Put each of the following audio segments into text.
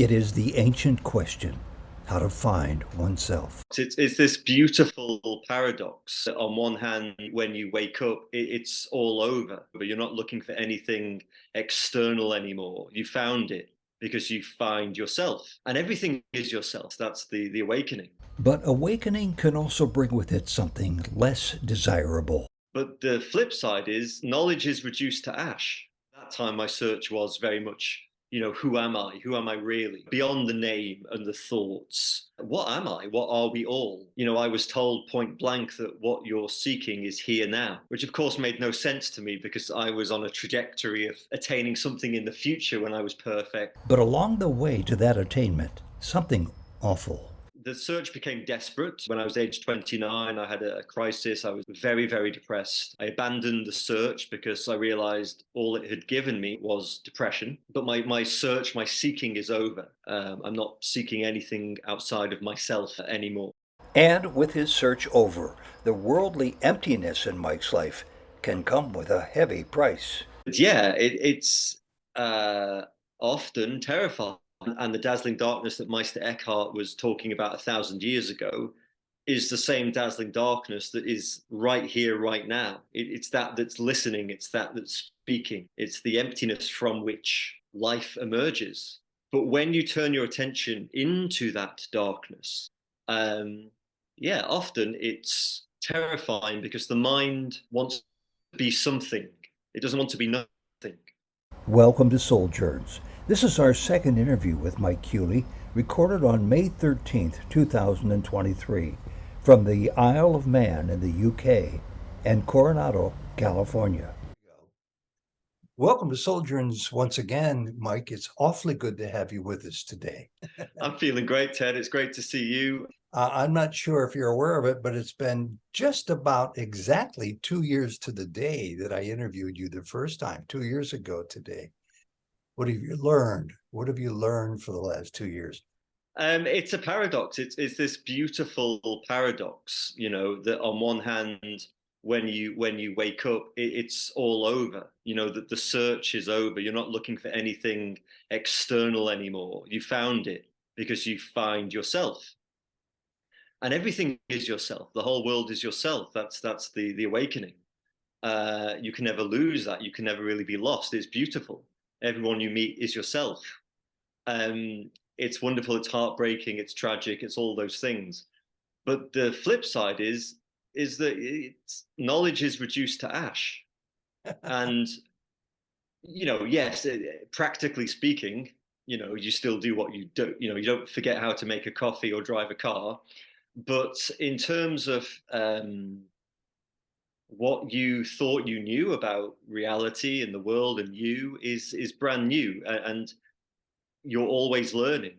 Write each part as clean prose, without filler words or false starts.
It is the ancient question, how to find oneself. It's this beautiful paradox. On one hand, when you wake up, it's all over, but you're not looking for anything external anymore. You found it because you find yourself, and everything is yourself. That's the awakening. But awakening can also bring with it something less desirable. But the flip side is knowledge is reduced to ash. At that time, my search was very much, who am I? Who am I really? Beyond the name and the thoughts. What am I? What are we all? I was told point blank that what you're seeking is here now, which of course made no sense to me because I was on a trajectory of attaining something in the future when I was perfect. But along the way to that attainment, something awful. The search became desperate. When I was age 29, I had a crisis. I was very, very depressed. I abandoned the search because I realized all it had given me was depression. But my search, my seeking is over. I'm not seeking anything outside of myself anymore. And with his search over, the worldly emptiness in Mike's life can come with a heavy price. But yeah, it's often terrifying. And the dazzling darkness that Meister Eckhart was talking about 1,000 years ago is the same dazzling darkness that is right here, right now. It's that that's listening, it's that that's speaking, it's the emptiness from which life emerges. But when you turn your attention into that darkness, um, yeah, often it's terrifying because the mind wants to be something, it doesn't want to be nothing. Welcome to Souljourns. This is our second interview with Mike Kewley, recorded on May 13th, 2023, from the Isle of Man in the UK and Coronado, California. Welcome to Souljourns once again, Mike. It's awfully good to have you with us today. I'm feeling great, Ted. It's great to see you. I'm not sure if you're aware of it, but it's been just about exactly 2 years to the day that I interviewed you the first time, 2 years ago today. What have you learned? What have you learned for the last 2 years? It's a paradox. It's this beautiful paradox, that on one hand, when you wake up, it's all over. That the search is over. You're not looking for anything external anymore. You found it because you find yourself, and everything is yourself. The whole world is yourself. That's the awakening. You can never lose that. You can never really be lost. It's beautiful. Everyone you meet is yourself. It's wonderful, it's heartbreaking, it's tragic, it's all those things. But the flip side is that knowledge is reduced to ash. And yes, practically speaking, you still do what you do. You don't forget how to make a coffee or drive a car. But in terms of what you thought you knew about reality and the world and you is brand new, and you're always learning.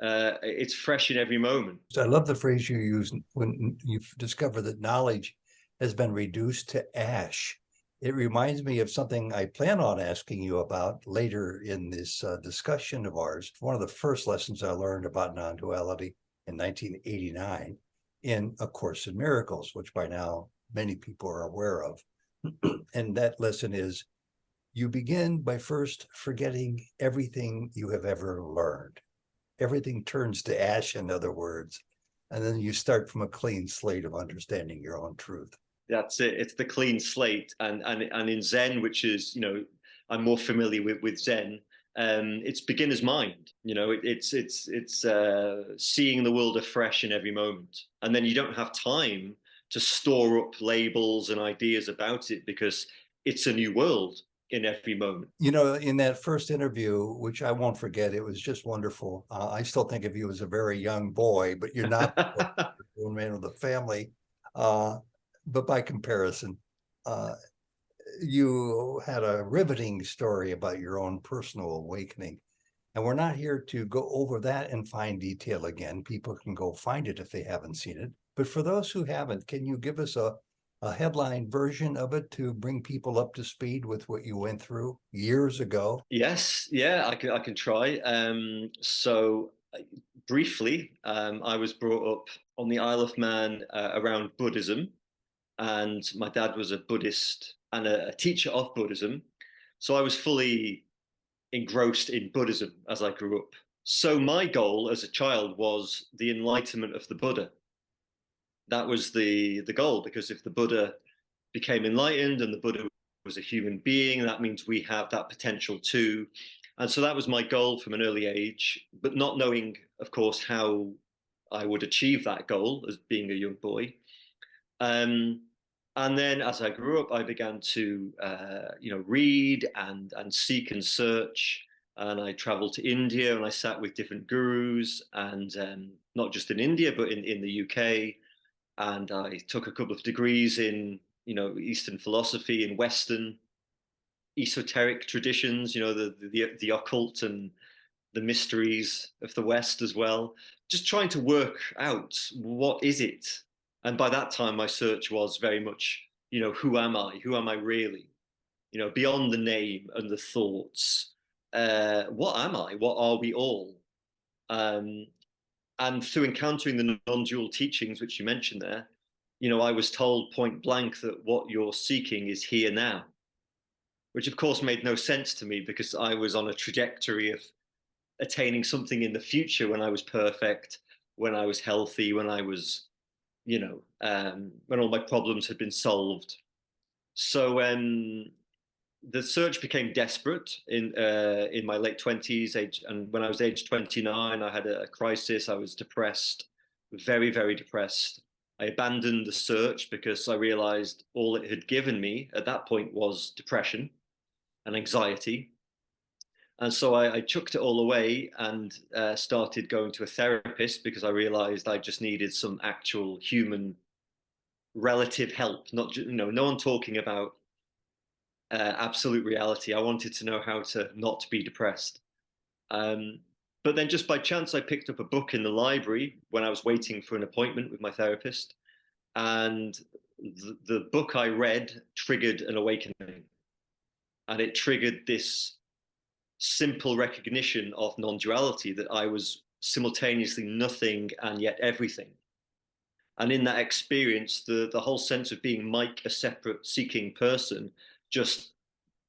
It's fresh in every moment. I love the phrase you use when you discover that knowledge has been reduced to ash. It reminds me of something I plan on asking you about later in this discussion of ours. One of the first lessons I learned about non-duality in 1989 in A Course in Miracles, which by now many people are aware of. And that lesson is, you begin by first forgetting everything you have ever learned. Everything turns to ash, in other words, and then you start from a clean slate of understanding your own truth. That's it. It's the clean slate, and in Zen, which is I'm more familiar with Zen. It's beginner's mind. It's seeing the world afresh in every moment, and then you don't have time to store up labels and ideas about it because it's a new world in every moment. In that first interview, which I won't forget, it was just wonderful. I still think of you as a very young boy, but you're not the grown man of the family. But by comparison, you had a riveting story about your own personal awakening. And we're not here to go over that in fine detail again. People can go find it if they haven't seen it. But for those who haven't, can you give us a headline version of it to bring people up to speed with what you went through years ago? Yes, yeah, I can try. So briefly, I was brought up on the Isle of Man around Buddhism, and my dad was a Buddhist and a teacher of Buddhism. So I was fully engrossed in Buddhism as I grew up. So my goal as a child was the enlightenment of the Buddha. That was the goal, because if the Buddha became enlightened and the Buddha was a human being, that means we have that potential too. And so that was my goal from an early age, but not knowing, of course, how I would achieve that goal as being a young boy. Um, and then as I grew up, I began to, read and seek and search. And I traveled to India and I sat with different gurus, and not just in India, but in the UK. And I took a couple of degrees in, Eastern philosophy and Western esoteric traditions, the occult and the mysteries of the West as well. Just trying to work out what is it. And by that time, my search was very much, who am I? Who am I really? Beyond the name and the thoughts. What am I? What are we all? Um, and through encountering the non-dual teachings, which you mentioned there, I was told point blank that what you're seeking is here now, which of course made no sense to me, because I was on a trajectory of attaining something in the future when I was perfect, when I was healthy, when I was, when all my problems had been solved. So the search became desperate in my late 20s age, and when I was age 29, I had a crisis. I was depressed, very, very depressed. I abandoned the search because I realized all it had given me at that point was depression and anxiety. And so I chucked it all away and started going to a therapist, because I realized I just needed some actual human relative help. Not, no one talking about absolute reality. I wanted to know how to not be depressed. But then just by chance, I picked up a book in the library when I was waiting for an appointment with my therapist. And the book I read triggered an awakening. And it triggered this simple recognition of non-duality, that I was simultaneously nothing and yet everything. And in that experience, the whole sense of being Mike, a separate seeking person, just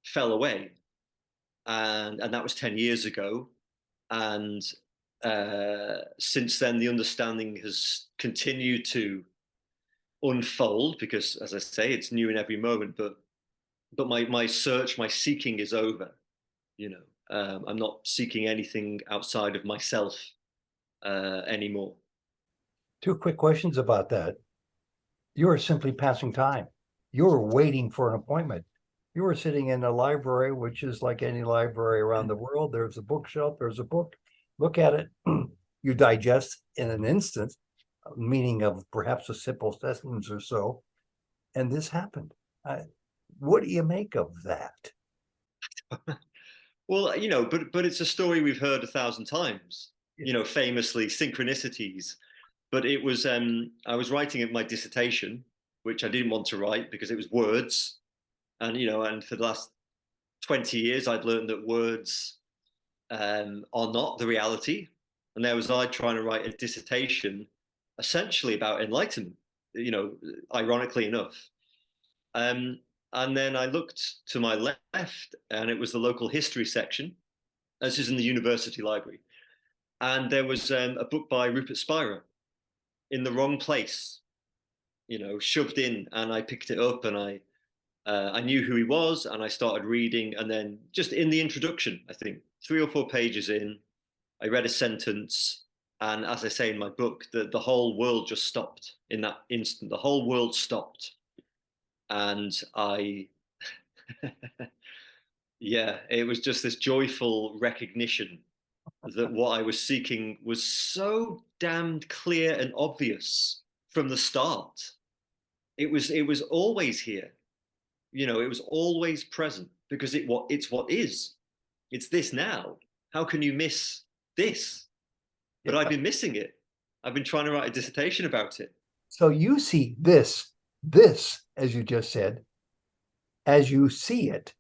fell away. And that was 10 years ago. And since then, the understanding has continued to unfold, because, as I say, it's new in every moment. But my search, my seeking is over. I'm not seeking anything outside of myself anymore. Two quick questions about that. You are simply passing time. You're waiting for an appointment. You are sitting in a library, which is like any library around the world. There's a bookshelf, there's a book. Look at it. You digest in an instant, meaning of perhaps a simple sentence or so. And this happened. What do you make of that? Well, but it's a story we've heard 1,000 times. Yeah. Famously synchronicities. But it was I was writing my dissertation, which I didn't want to write because it was words, and for the last 20 years I'd learned that words are not the reality, and there was I trying to write a dissertation essentially about enlightenment. Ironically enough. Um, and then I looked to my left, and it was the local history section. This is in the university library, and there was a book by Rupert Spira, in the wrong place, shoved in, and I picked it up, and I knew who he was, and I started reading, and then just in the introduction, I think 3 or 4 pages in, I read a sentence, and as I say in my book, the whole world just stopped in that instant. The whole world stopped, and yeah, it was just this joyful recognition that what I was seeking was so damned clear and obvious from the start. It was always here. It was always present, because it's what is. It's this now. How can you miss this? But Yeah. I've been missing it. I've been trying to write a dissertation about it. So you see this, as you just said, as you see it.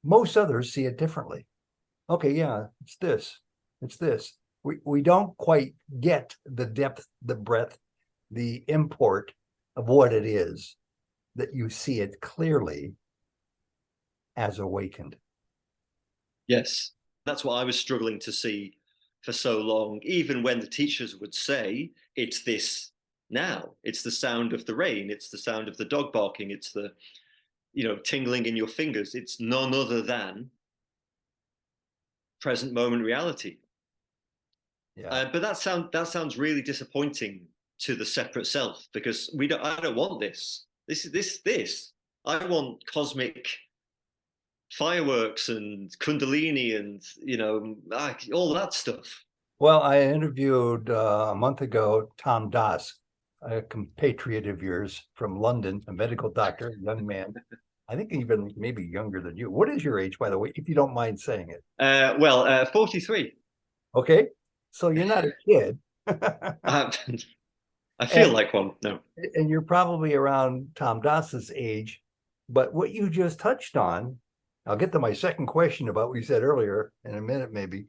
Most others see it differently. Okay, yeah, it's this. It's this. We don't quite get the depth, the breadth, the import of what it is, that you see it clearly as awakened. Yes, that's what I was struggling to see for so long, even when the teachers would say, it's this now, it's the sound of the rain, it's the sound of the dog barking, it's the, tingling in your fingers. It's none other than present moment reality. Yeah. But that sounds really disappointing to the separate self, because I don't want this. This. I want cosmic fireworks and kundalini and all that stuff. Well, I interviewed a month ago Tom Doss, a compatriot of yours from London, a medical doctor, a young man. I think even maybe younger than you. What is your age, by the way, if you don't mind saying it? 43. Okay, so you're not a kid. I feel and like one. No. and you're probably around Tom Doss's age. But what you just touched on, I'll get to my second question about what you said earlier in a minute, maybe.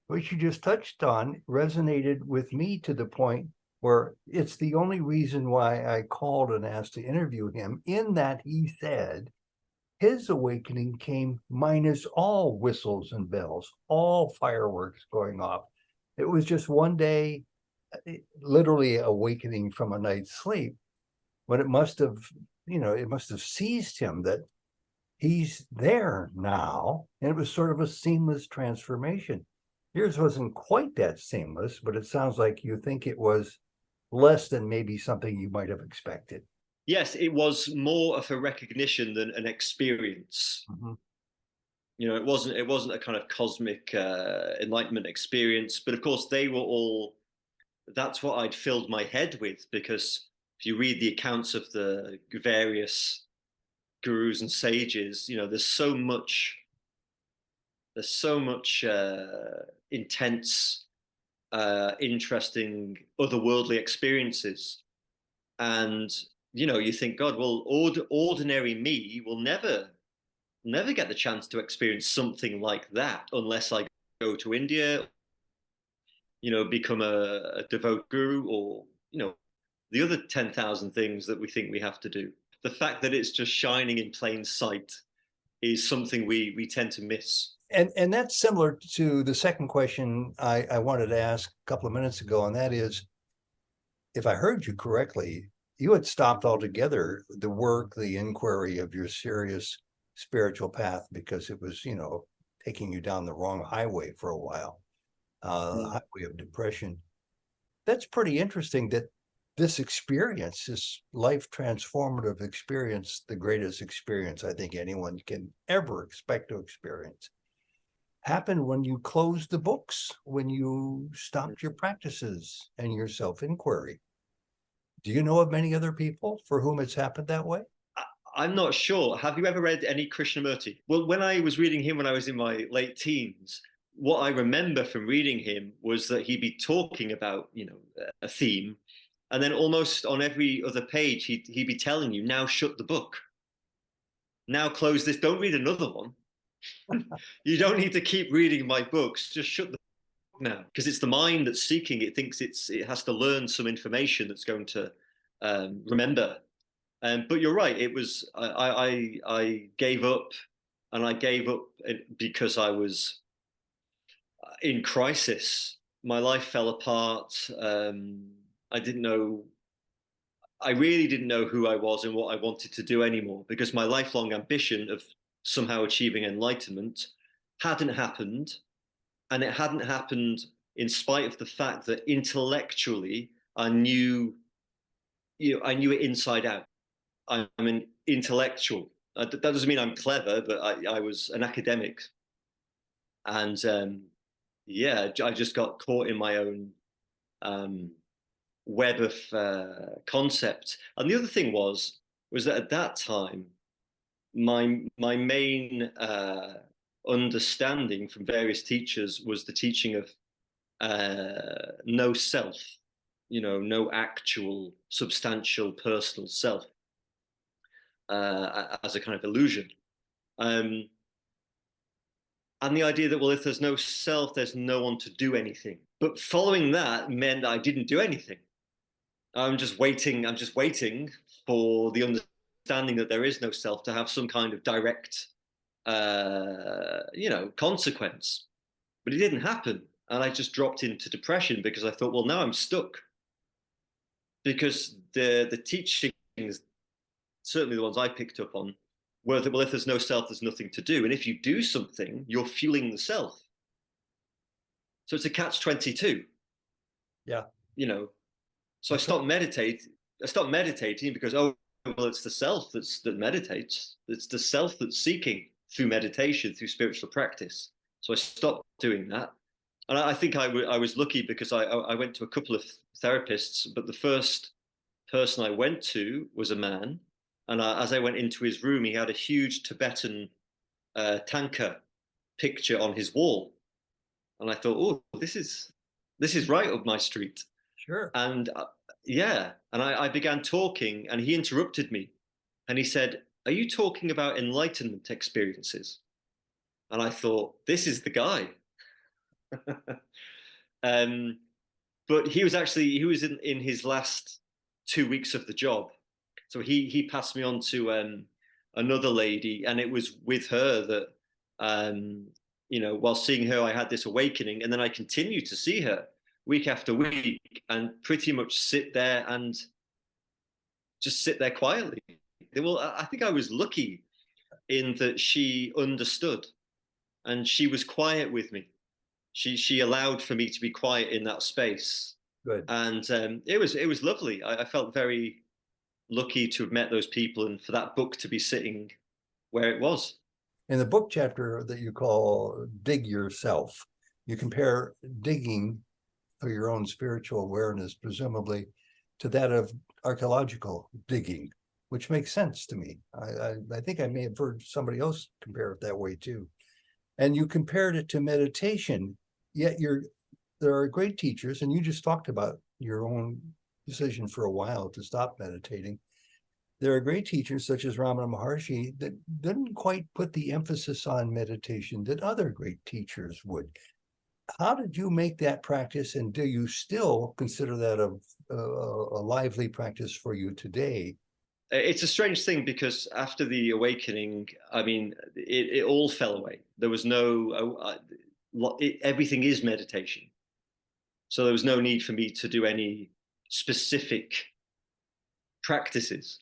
What you just touched on resonated with me to the point where it's the only reason why I called and asked to interview him, in that he said his awakening came minus all whistles and bells, all fireworks going off. It was just one day, literally awakening from a night's sleep, but it must have, it must have seized him that he's there now. And it was sort of a seamless transformation. Yours wasn't quite that seamless, but it sounds like you think it was less than maybe something you might have expected. Yes, it was more of a recognition than an experience. Mm-hmm. It wasn't a kind of cosmic enlightenment experience, but of course they were all. That's what I'd filled my head with, because if you read the accounts of the various gurus and sages, there's so much intense, interesting, otherworldly experiences, and you think, God, well, ordinary me will never get the chance to experience something like that unless I go to India, become a devout guru, or the other 10,000 things that we think we have to do. The fact that it's just shining in plain sight is something we tend to miss. And that's similar to the second question I wanted to ask a couple of minutes ago, and that is, if I heard you correctly, you had stopped altogether the work, the inquiry of your serious spiritual path, because it was, taking you down the wrong highway for a while, the highway of depression. That's pretty interesting that this experience, this life transformative experience, the greatest experience I think anyone can ever expect to experience, happened when you closed the books, when you stopped your practices and your self-inquiry. Do you know of many other people for whom it's happened that way? I'm not sure. Have you ever read any Krishnamurti? Well, when I was reading him when I was in my late teens, what I remember from reading him was that he'd be talking about, a theme, and then almost on every other page, he'd be telling you, now shut the book. Now close this. Don't read another one. You don't need to keep reading my books. Just shut the book now, because it's the mind that's seeking. It thinks it has to learn some information that's going to remember. But you're right. It was I gave up, and I gave up because I was in crisis. My life fell apart. I didn't know. I really didn't know who I was and what I wanted to do anymore, because my lifelong ambition of somehow achieving enlightenment hadn't happened, and it hadn't happened in spite of the fact that intellectually I knew, I knew it inside out. I'm an intellectual. That doesn't mean I'm clever, but I was an academic, and yeah, I just got caught in my own web of concept. And the other thing was that at that time, my main understanding from various teachers was the teaching of no self, no actual substantial personal self, as a kind of illusion. And the idea that, well, if there's no self, there's no one to do anything. But following that meant I didn't do anything. I'm just waiting for the understanding that there is no self to have some kind of direct, consequence. But it didn't happen. and I just dropped into depression because I thought, well, now I'm stuck because the teachings, certainly the ones I picked up on, were that, well, if there's no self, there's nothing to do, and if you do something, you're fueling the self. So it's a catch-22. Yeah. You know, so That's I stopped meditating because, oh, well, it's the self that meditates. It's the self that's seeking through meditation, through spiritual practice. So I stopped doing that. And I think I was lucky because I went to a couple of therapists, but the first person I went to was a man. And as I went into his room, he had a huge Tibetan tanka picture on his wall. And I thought, oh, this is right up my street. Sure. And yeah, and I began talking, and he interrupted me, and he said, "Are you talking about enlightenment experiences?" And I thought, this is the guy. um, but he was in his last 2 weeks of the job, so he passed me on to another lady, and it was with her that while seeing her, I had this awakening, and then I continued to see her week after week, and pretty much sit there and just sit there quietly. Well, I think I was lucky in that she understood, and she was quiet with me. She allowed for me to be quiet in that space, Good. and it was lovely. I felt very lucky to have met those people, and for that book to be sitting where it was. In the book chapter that you call Dig Yourself, you compare digging for your own spiritual awareness, presumably, to that of archaeological digging, which makes sense to me. I think I may have heard somebody else compare it that way too. And you compared it to meditation, yet there are great teachers, and you just talked about your own decision for a while to stop meditating. There are great teachers such as Ramana Maharshi that didn't quite put the emphasis on meditation that other great teachers would. How did you make that practice, and do you still consider that a lively practice for you today? It's a strange thing because after the awakening, I mean, it all fell away. There was no, everything is meditation. So there was no need for me to do any specific practices.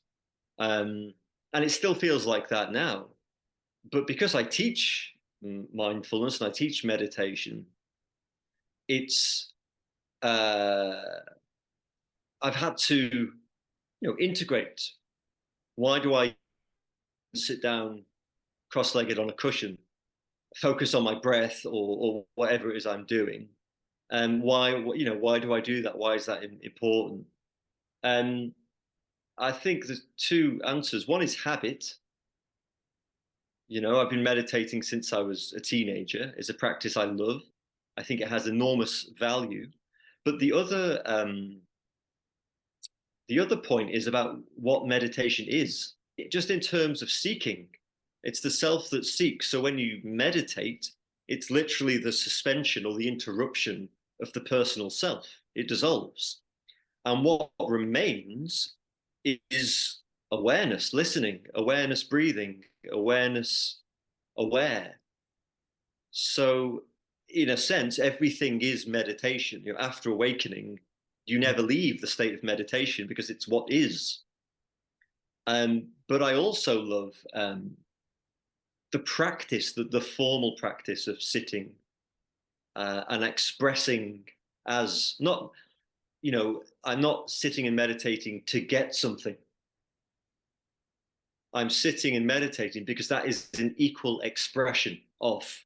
And it still feels like that now. But because I teach mindfulness and I teach meditation, it's, I've had to, integrate. Why do I sit down cross-legged on a cushion, focus on my breath or whatever it is I'm doing? And why do I do that? Why is that important? And I think there's two answers. One is habit. I've been meditating since I was a teenager. It's a practice I love. I think it has enormous value. But the other point is about what meditation is. Just in terms of seeking, it's the self that seeks. So when you meditate, it's literally the suspension or the interruption of the personal self. It dissolves. And what remains is awareness, listening, awareness, breathing, awareness, aware. So in a sense, everything is meditation. After awakening, you never leave the state of meditation because it's what is. But I also love the practice, the formal practice of sitting and expressing as not, I'm not sitting and meditating to get something. I'm sitting and meditating because that is an equal expression of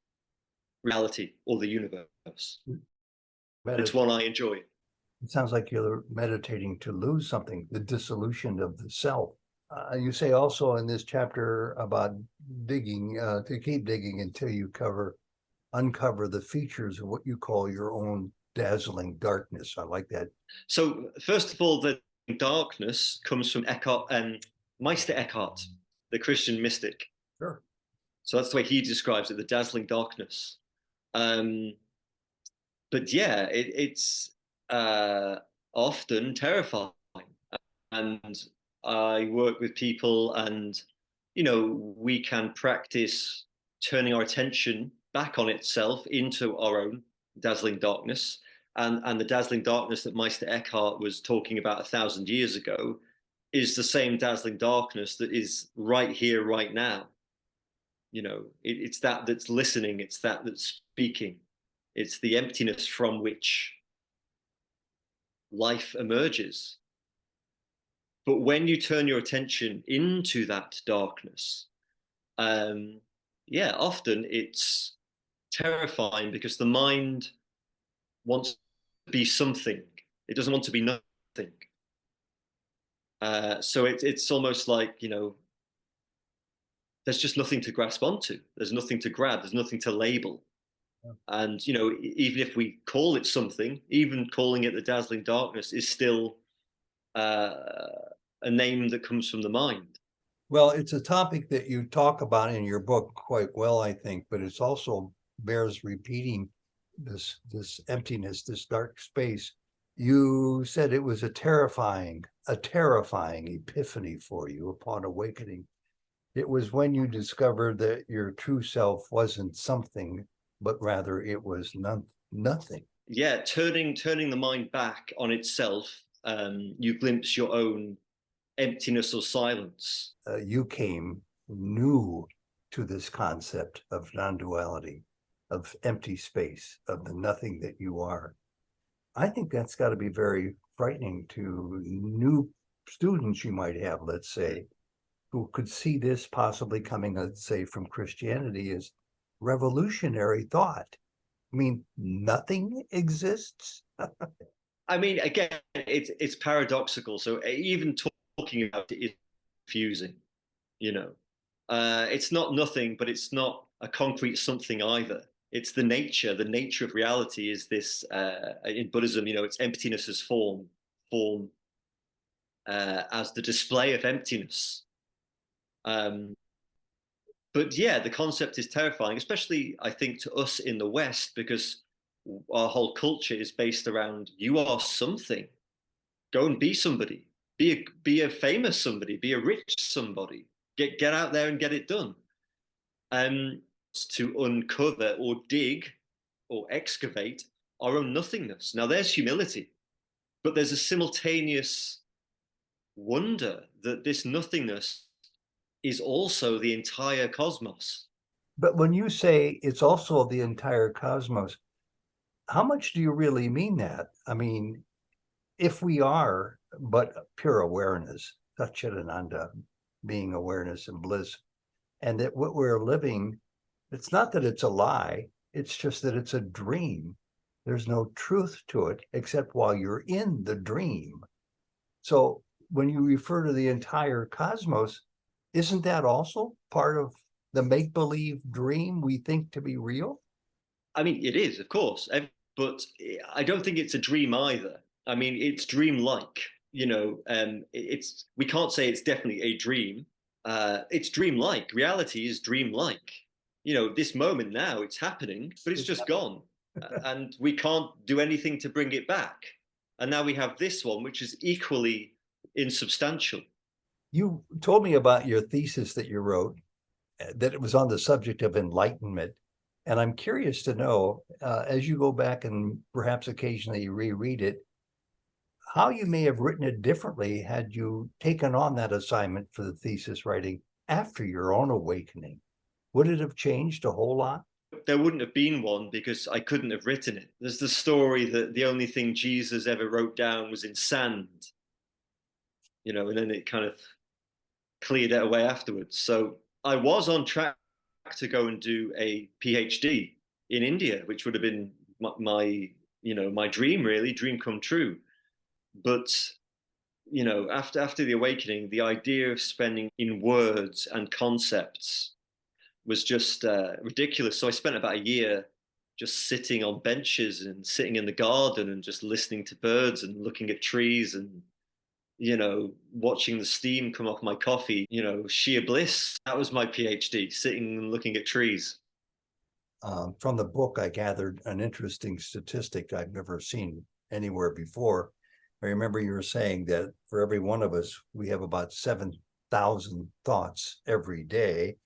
reality or the universe. It's one I enjoy. It sounds like you're meditating to lose something, the dissolution of the self. You say also in this chapter about digging, to keep digging until you uncover the features of what you call your own dazzling darkness. I like that. So first of all, the darkness comes from Meister Eckhart, the Christian mystic. Sure. So that's the way he describes it, the dazzling darkness. But yeah, it's often terrifying. And I work with people, and we can practice turning our attention back on itself into our own dazzling darkness, and the dazzling darkness that Meister Eckhart was talking about 1,000 years ago is the same dazzling darkness that is right here, right now. It's that that's listening, it's that that's speaking, it's the emptiness from which life emerges. But when you turn your attention into that darkness, yeah, often it's terrifying because the mind wants to be something. It doesn't want to be nothing. So it's almost like, there's just nothing to grasp onto. There's nothing to grab. There's nothing to label. And, even if we call it something, even calling it the dazzling darkness is still a name that comes from the mind. Well, it's a topic that you talk about in your book quite well, I think, but it's also bears repeating this emptiness, this dark space. You said it was a terrifying epiphany for you upon awakening. It was when you discovered that your true self wasn't something, but rather it was nothing. Yeah, turning the mind back on itself, you glimpse your own emptiness or silence. You came new to this concept of non-duality, of empty space, of the nothing that you are. I think that's got to be very frightening to new students you might have, let's say, who could see this possibly coming, let's say, from Christianity as revolutionary thought. I mean, nothing exists. I mean, again, it's paradoxical. So even talking about it is confusing. It's not nothing, but it's not a concrete something either. It's the nature. The nature of reality is this. In Buddhism, it's emptiness as form as the display of emptiness. But yeah, the concept is terrifying, especially I think to us in the West, because our whole culture is based around you are something. Go and be somebody. Be a famous somebody. Be a rich somebody. Get out there and get it done. To uncover or dig or excavate our own nothingness. Now there's humility, but there's a simultaneous wonder that this nothingness is also the entire cosmos. But when you say it's also the entire cosmos, how much do you really mean that? I mean, if we are but pure awareness, Satchitananda, being awareness and bliss, and that what we're living, it's not that it's a lie, it's just that it's a dream. There's no truth to it except while you're in the dream. So when you refer to the entire cosmos, isn't that also part of the make-believe dream we think to be real? I mean, it is, of course, but I don't think it's a dream either. I mean, it's dreamlike. We can't say it's definitely a dream. It's dreamlike. Reality is dreamlike. This moment now, it's happening, but it's just gone, and we can't do anything to bring it back. And now we have this one, which is equally insubstantial. You told me about your thesis that you wrote, that it was on the subject of enlightenment. And I'm curious to know, as you go back and perhaps occasionally reread it, how you may have written it differently had you taken on that assignment for the thesis writing after your own awakening. Would it have changed a whole lot? There wouldn't have been one because I couldn't have written it. There's the story that the only thing Jesus ever wrote down was in sand, and then it kind of cleared it away afterwards. So I was on track to go and do a PhD in India, which would have been my dream, really, dream come true. But after the awakening, the idea of spending in words and concepts was just ridiculous. So I spent about a year just sitting on benches and sitting in the garden and just listening to birds and looking at trees and watching the steam come off my coffee, sheer bliss. That was my PhD, sitting and looking at trees. From the book, I gathered an interesting statistic I've never seen anywhere before. I remember you were saying that for every one of us, we have about 7,000 thoughts every day,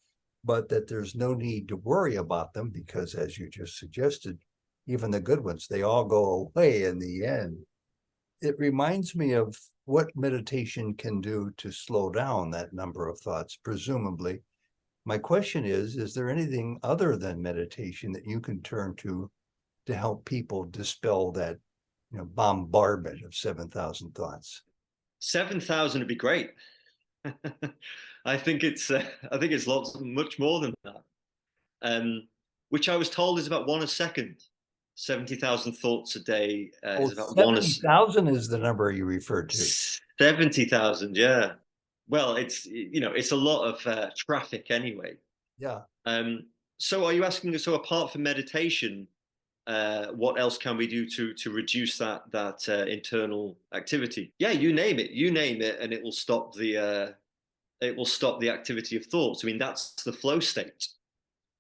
but that there's no need to worry about them because, as you just suggested, even the good ones, they all go away in the end. It reminds me of what meditation can do to slow down that number of thoughts, presumably. My question is there anything other than meditation that you can turn to help people dispel that, bombardment of 7,000 thoughts? 7,000 would be great. I think it's much more than that. Which I was told is about one a second. 70,000 thoughts a day is about 70,000 is the number you referred to. 70,000, yeah. Well, it's a lot of traffic anyway. Yeah. So are you asking, so apart from meditation, what else can we do to reduce that internal activity? Yeah, you name it, and it will stop the activity of thoughts. I mean, that's the flow state.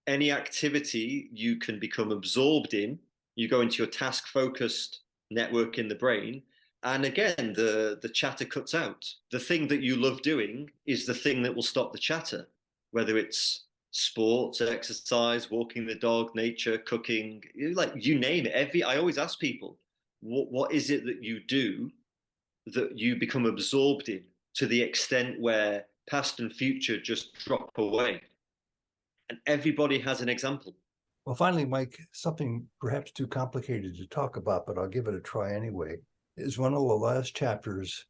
Any activity you can become absorbed in, you go into your task focused network in the brain, and again the chatter cuts out. The thing that you love doing is the thing that will stop the chatter, whether it's sports, exercise, walking the dog, nature, cooking, like you name it. I always ask people, what is it that you do that you become absorbed in to the extent where past and future just drop away? And everybody has an example. Well, finally, Mike, something perhaps too complicated to talk about, but I'll give it a try anyway, is one of the last chapters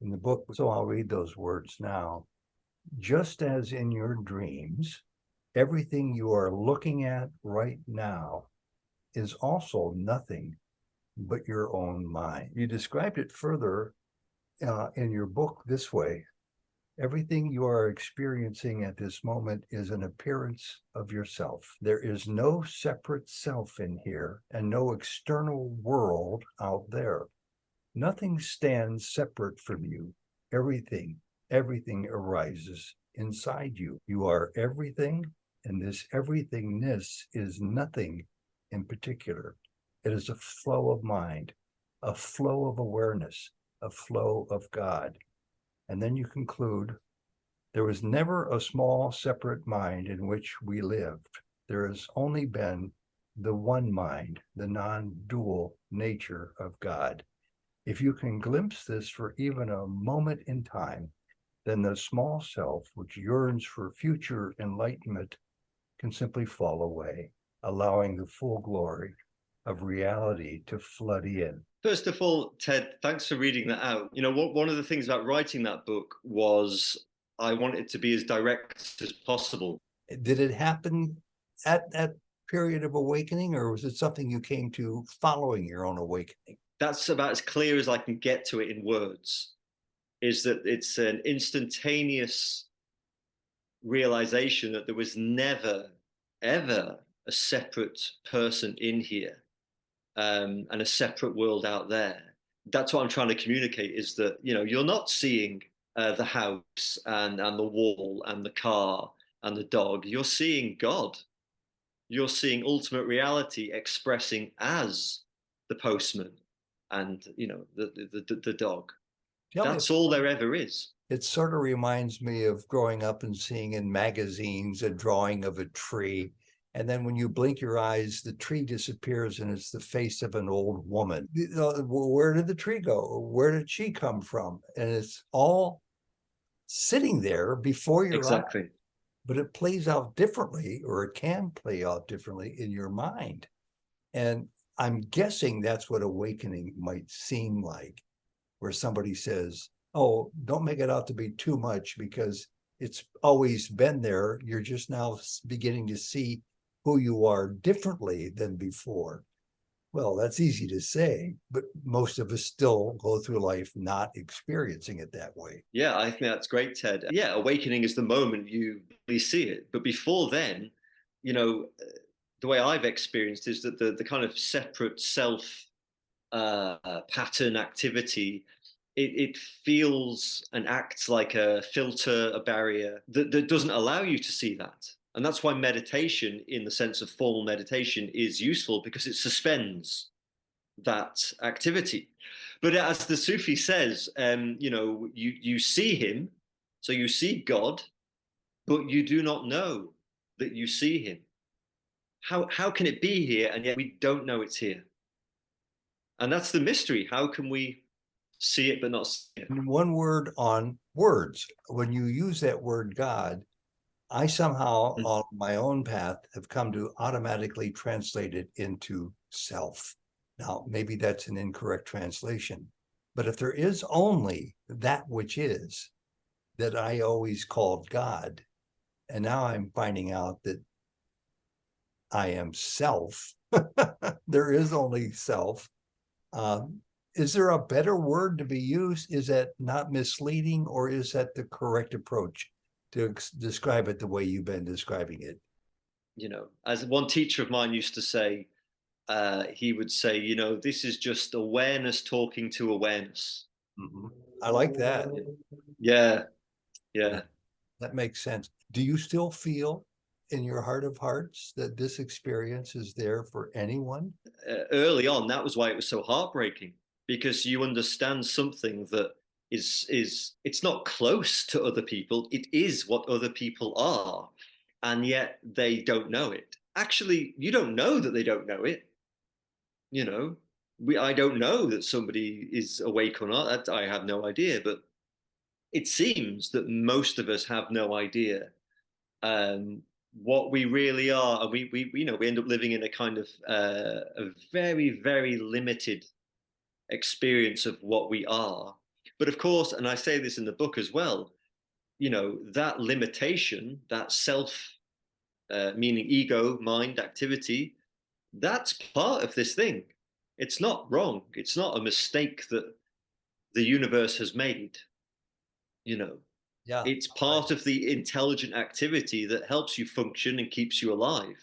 in the book. So I'll read those words now. Just as in your dreams, everything you are looking at right now is also nothing but your own mind. You described it further in your book this way. Everything you are experiencing at this moment is an appearance of yourself. There is no separate self in here and no external world out there. Nothing stands separate from you. Everything arises inside you. You are everything, and this everythingness is nothing in particular. It is a flow of mind, a flow of awareness, a flow of God. And then you conclude, there was never a small separate mind in which we lived. There has only been the one mind, the non-dual nature of God. If you can glimpse this for even a moment in time, then the small self, which yearns for future enlightenment, can simply fall away, allowing the full glory of reality to flood in. First of all, Ted, thanks for reading that out. One of the things about writing that book was I wanted it to be as direct as possible. Did it happen at that period of awakening, or was it something you came to following your own awakening? That's about as clear as I can get to it in words, is that it's an instantaneous realization that there was never, ever a separate person in here. And a separate world out there. That's what I'm trying to communicate, is that you're not seeing the house and the wall and the car and the dog. You're seeing God. You're seeing ultimate reality expressing as the postman and the dog. That's all there ever is. It sort of reminds me of growing up and seeing in magazines a drawing of a tree. And then when you blink your eyes, the tree disappears and it's the face of an old woman. Where did the tree go? Where did she come from? And it's all sitting there before your eyes. But it plays out differently, or it can play out differently in your mind. And I'm guessing that's what awakening might seem like, where somebody says, oh, don't make it out to be too much because it's always been there. You're just now beginning to see who you are differently than before. Well, that's easy to say, but most of us still go through life not experiencing it that way. Yeah, I think that's great, Ted. Yeah, awakening is the moment you really see it. But before then, the way I've experienced is that the kind of separate self pattern activity, it feels and acts like a filter, a barrier that doesn't allow you to see that. And that's why meditation, in the sense of formal meditation, is useful, because it suspends that activity. But as the Sufi says, you see him, so you see God, but you do not know that you see him. how can it be here and yet we don't know it's here? And that's the mystery. How can we see it but not see it? One word on words. When you use that word God, I somehow on my own path have come to automatically translate it into self. Now, maybe that's an incorrect translation, but if there is only that which is that I always called God, and now I'm finding out that I am self, there is only self. Is there a better word to be used? Is that not misleading, or is that the correct approach to describe it the way you've been describing it? You know, as one teacher of mine used to say, he would say, you know, this is just awareness talking to awareness. Mm-hmm. I like that. Yeah, Yeah, yeah. that makes sense. Do you still feel in your heart of hearts that this experience is there for anyone? Early on, that was why it was so heartbreaking, because you understand something that is it's not close to other people. It is what other people are, and yet they don't know it. Actually, you don't know that they don't know it. You know, I don't know that somebody is awake or not. That I have no idea, but it seems that most of us have no idea um, what we really are, and we you know we end up living in a kind of a very limited experience of what we are. But of course, and I say this in the book as well, you know, that limitation, that self, meaning ego, mind, activity, that's part of this thing. It's not wrong. It's not a mistake that the universe has made. You know, Yeah. it's part of the intelligent activity that helps you function and keeps you alive.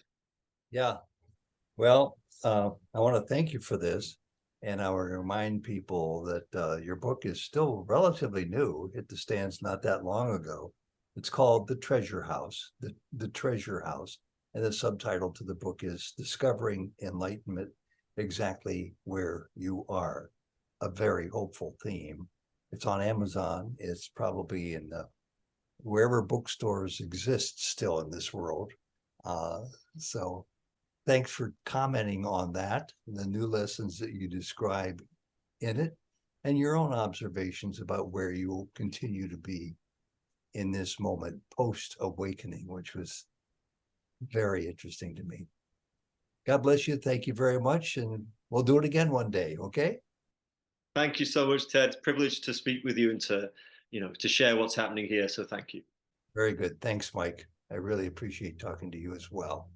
Yeah. Well, I want to thank you for this. And I want to remind people that your book is still relatively new. It stands not that long ago. It's called The Treasure House, the Treasure House. And the subtitle to the book is Discovering Enlightenment Exactly Where You Are. A very hopeful theme. It's on Amazon. It's probably in wherever bookstores exist still in this world. So thanks for commenting on that, the new lessons that you describe in it, and your own observations about where you will continue to be in this moment post awakening, which was very interesting to me. God bless you. Thank you very much. And we'll do it again one day. Okay. Thank you so much, Ted. Privileged to speak with you and to, you know, to share what's happening here. So thank you. Very good. Thanks, Mike. I really appreciate talking to you as well.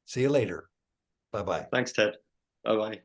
See you later. Bye bye. Thanks, Ted. Bye bye.